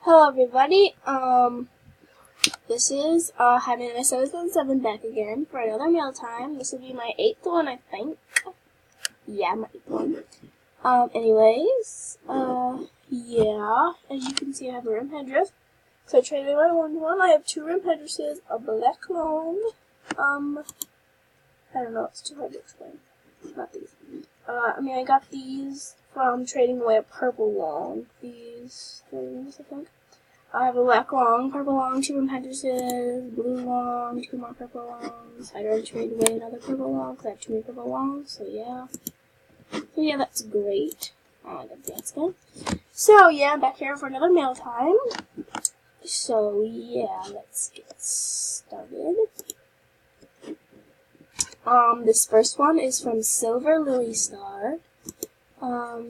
Hello everybody, this is, having my 777 back again for another meal time. This will be my 8th one, I think. Yeah, my 8th one. Anyways, yeah, as you can see I have a rim headdress. So I traded my one. I have two rim headdresses, a black long, I don't know, it's too hard to explain. Not these. I got these from trading away a purple long. These things, I think. I have a black long, purple long, two rim headdresses, blue long, two more purple longs. I already traded away another purple long because I have too many purple longs, so yeah. So yeah, that's great. I got the skin. So yeah, I'm back here for another mail time. So yeah, let's get started. This first one is from Silver Lily Star.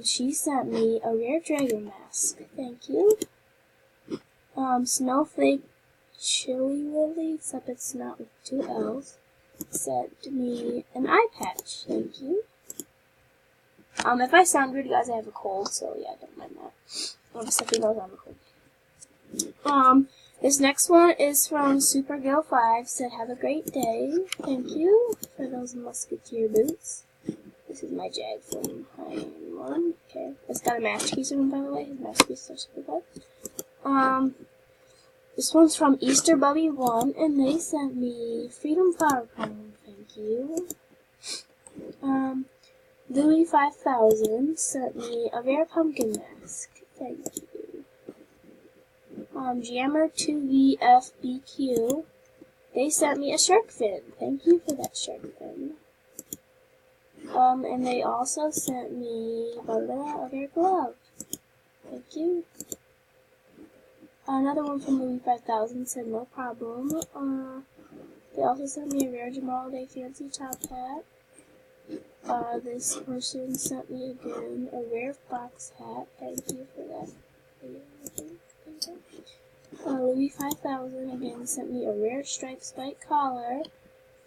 She sent me a rare dragon mask. Thank you. Snowflake Chili Lily, except it's not with two L's, sent me an eye patch. Thank you. If I sound weird, guys, I have a cold, so yeah, don't mind that. Except you know I'm a cold. This next one is from Supergirl5, said, have a great day. Thank you for those musketeer boots. This is my Jag from Iron 1. Okay. It's got a masterpiece in it, by the way. His masterpiece are super good. This one's from Easter Bubby 1, and they sent me Freedom Flower Crown. Thank you. Louis 5000 sent me a rare pumpkin mask. Thank you. Jammer 2VFBQ, they sent me a shark fin. Thank you for that shark fin. And they also sent me a rare glove. Thank you. Another one from Louis 5000 said no problem. They also sent me a rare Jamal Day fancy top hat. This person sent me again a rare fox hat. Thank you for that. Louis 5000 again sent me a rare striped spike collar.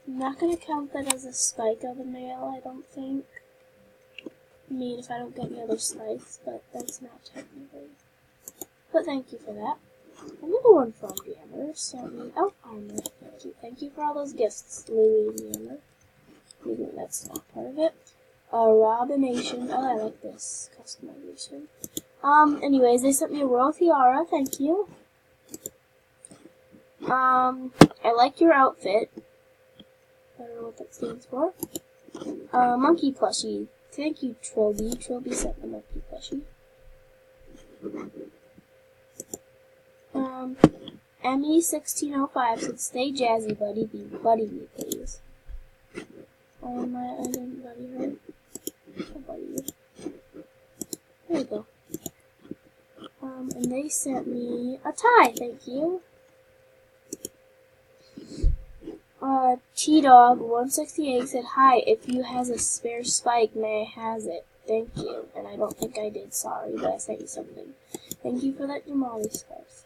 I'm not going to count that as a spike of the mail, I don't think. I mean, if I don't get any other spikes, but that's not technically. But thank you for that. Another one from Jammer sent me elf armor. Thank you. Thank you for all those gifts, Louis and Jammer. Even that's not part of it. Robination. Oh, I like this customization. Anyways, they sent me a Royal Tiara. Thank you. I like your outfit. I don't know what that stands for. Monkey plushie. Thank you, Trilby. Trilby sent me monkey plushie. ME1605 said, stay jazzy, buddy. Buddy me, please. I didn't buddy her. I'll buddy you. There you go. And they sent me a tie. Thank you. T-Dog168 said, hi, if you has a spare spike, may I has it? Thank you. And I don't think I did, sorry, but I sent you something. Thank you for that Jamali scarf.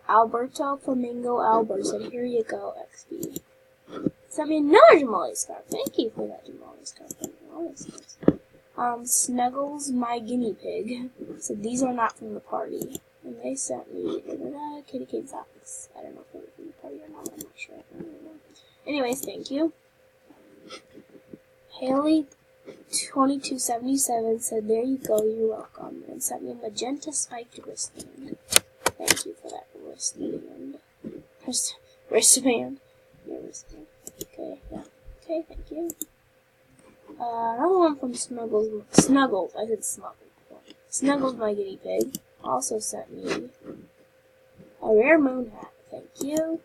Alberto Flamingo Albert said, here you go, XP. Sent me another Jamali scarf. Thank you for that Jamali scarf. Snuggles My Guinea Pig said, these are not from the party. And they sent me kitty cat socks. I don't know if they were from the party or not, I'm not sure. I don't know. Anyways, thank you. Haley2277 said, there you go, you're welcome. And sent me a magenta spiked wristband. Thank you for that wristband. Wristband. Yeah, wristband. Okay, yeah. Okay, thank you. Another one from Snuggles. I said Snuggles. Snuggles My Guinea Pig also sent me a rare moon hat. Thank you.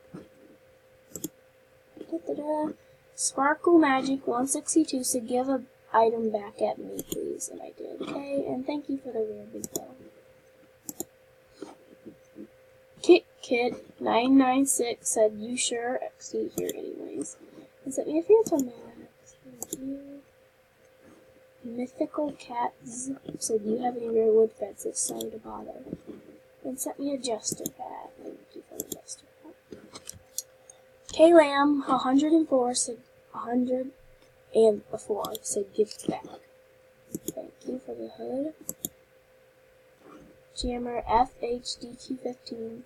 Sparkle Magic 162 said, give an item back at me, please. And I did. Okay, and thank you for the rare big bell. Kit996 said, you sure? XD here anyways. And sent me a Phantom Max. Thank you. Mythical Cats said, do you have any rare wood fences? Sorry to bother. And sent me a Jester hat. Thank you for the Jester hat. K-Lamb 104 said, 104 said, gift back. Thank you for the hood. Jammer FHDQ15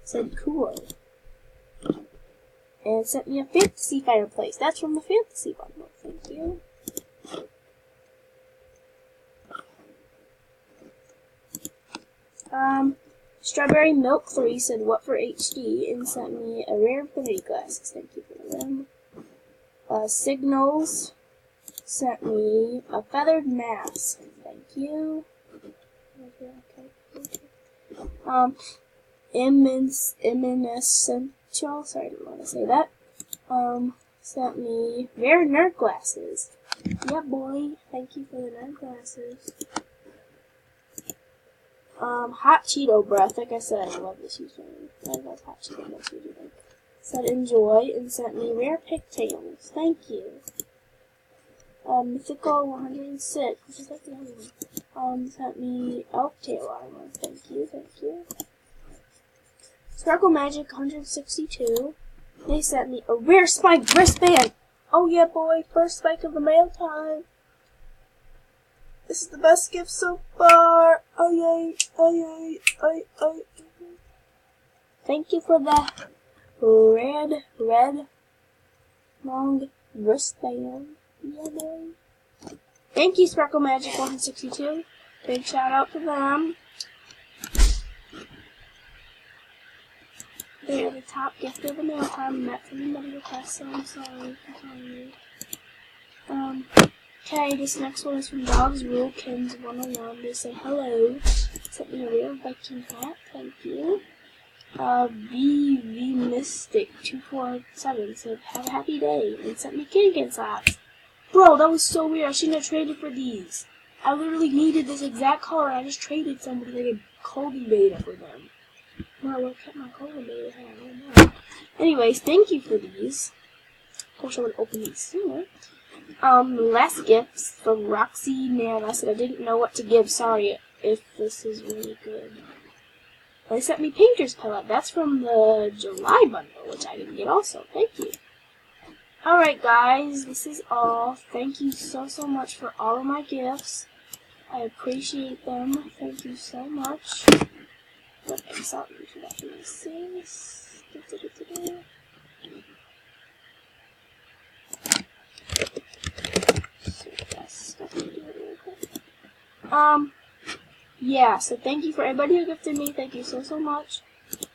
said cool. And sent me a fantasy fireplace. That's from the fantasy bundle. Thank you. Strawberry Milk 3 said what for HD and sent me a rare infinity glasses. Thank you for them. Signals sent me a feathered mask. Thank you. Essential, sorry, I didn't want to say that. Sent me rare nerd glasses. Yeah, boy. Thank you for the nerd glasses. Hot Cheeto breath. Like I said, I love this username. I love Hot Cheeto breath. Said enjoy and sent me rare pigtails. Thank you. Mythical 106, which is like the other one. Sent me elk tail armor. Thank you, thank you. Sparkle Magic 162. They sent me a rare spike wristband. Oh yeah, boy, first spike of the mail time. This is the best gift so far. Oh yay, oh yay, oh. Thank you for the red long wristband. Yeah, boy. Thank you, Sparkle Magic 162. Big shout out to them. They're the top gift of the mail time. That's anybody request, so I'm sorry for telling you. Okay, this next one is from Dogs Rulekins 101. They say hello. Sent me a rare Viking hat. Thank you. VV Mystic 247 said have a happy day and sent me Kinkin socks. Bro, that was so weird. I shouldn't have traded for these. I literally needed this exact color. I just traded somebody like a Kobe beta for them. Well, I would have kept my Kobe beta. I don't know. Anyways, thank you for these. Of course, I would open these sooner. Last gifts from Roxy Man. I said I didn't know what to give. Sorry if this is really good. They sent me Painter's Palette. That's from the July bundle, which I didn't get also. Thank you. Alright guys, this is all. Thank you so much for all of my gifts. I appreciate them. Thank you so much. Okay, sorry, we forgot to do this. Yeah, so thank you for everybody who gifted me. Thank you so much.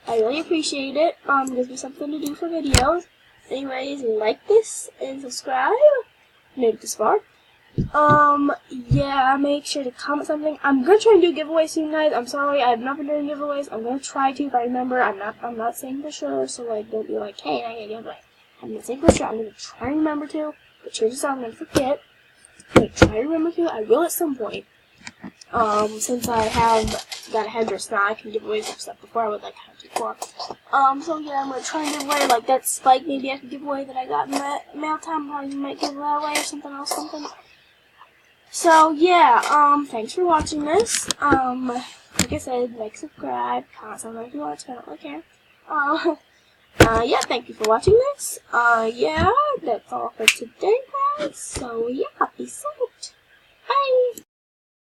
I really appreciate it. Gives me something to do for videos. Anyways, like this and subscribe. Made it this far. Yeah, make sure to comment something. I'm gonna try and do giveaways soon, guys. I'm sorry, I have not been doing giveaways. I'm gonna try to if I remember. I'm not saying for sure, so like don't be like, hey, I get a giveaway. I'm not saying for sure. I'm gonna try and remember to, but chances are I'm gonna forget. I'm gonna try to remember to. I will at some point. Since I have got a headdress now, I can give away some stuff before I would like have before. So yeah, I'm gonna try and give away like that spike. Maybe I can give away that I got in that mail time. Probably might give that away or something else, So yeah, thanks for watching this. Like I said, like, subscribe, comment something if you want to. I don't really care. Yeah, thank you for watching this. Yeah, that's all for today, guys. So yeah, peace out.